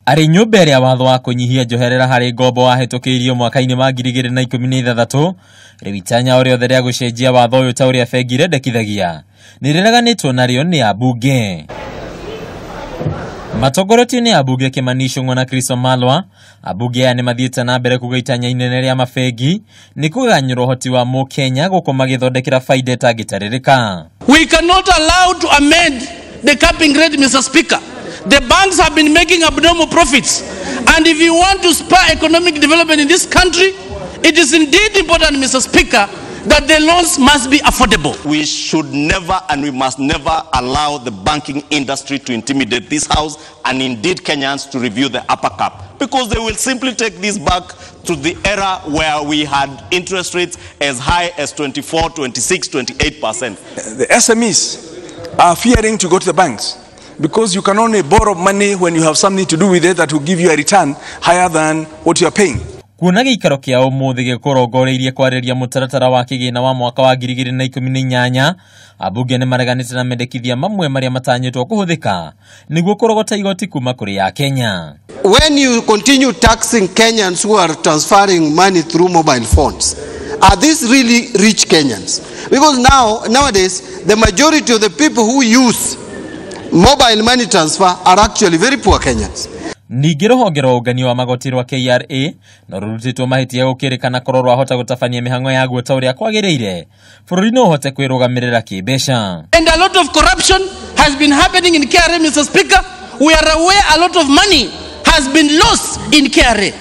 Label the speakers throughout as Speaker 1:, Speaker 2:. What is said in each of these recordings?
Speaker 1: Ari nyumba ria watho wa kunyihia njoherera hari ngombo wahitukiirio mwaka-ini wa 2016 ribitanya ori othe ria gucenjia watho uyu ta uria bengi rendekithagia nirireganitwo nario ni abunge. Matogorotio ni abunge Kimani Ichung'wa na Chris Wamalwa, abunge aya ni mathiete na mbere kuga itanya inene ria mabengi ni kuganyirwo hoti wa Mukenya guko magithondekera faida itangitaririka.
Speaker 2: We cannot allow to amend the capping rate, Mr. Speaker. The banks have been making abnormal profits, and if you want to spur economic development in this country, it is indeed important, Mr. Speaker, that the loans must be affordable.
Speaker 3: We should never and we must never allow the banking industry to intimidate this House and indeed Kenyans to review the upper cap, because they will simply take this back to the era where we had interest rates as high as 24, 26, 28%.
Speaker 4: The SMEs are fearing to go to the banks because you can only borrow money when you have something to do with it that will give you a return higher than what you are paying.
Speaker 1: Kuna giikaro kia umuthi gikurongoreirie kwariria mutaratara wa kigina wa mwaka wa 2018 abunge ni mareganite na mendekithia mamwe maria matanyitwo kuhuthika niguo kurogota igoti kuma kuri ya Kenya.
Speaker 5: When you continue taxing Kenyans who are transferring money through mobile phones, are these really rich Kenyans? Because nowadays the majority of the people who use mobile money transfer are actually very poor Kenyans.
Speaker 1: Ningĩ rũhonge rwa ũngania wa magoti rwa KRA no rũrutĩtwo mahĩtia gũkĩrĩkana korwo rwahota gũtabania mĩhang'o ya guo ta ũrĩa kwagĩrĩire bũrũri no ũhote kwĩrũgamĩrĩra kĩmbeca.
Speaker 2: And a lot of corruption has been happening in KRA, Mr. Speaker. We are aware a lot of money has been lost in KRA.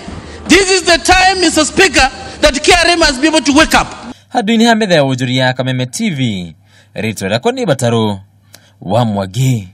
Speaker 2: This is the time, Mr. Speaker, that KRA must be able to wake up.
Speaker 1: Handũ-inĩ ha mĩthea ũnjũria ya Kameme TV, rĩtwa rĩakwa nĩ Bataru wa Mwangi.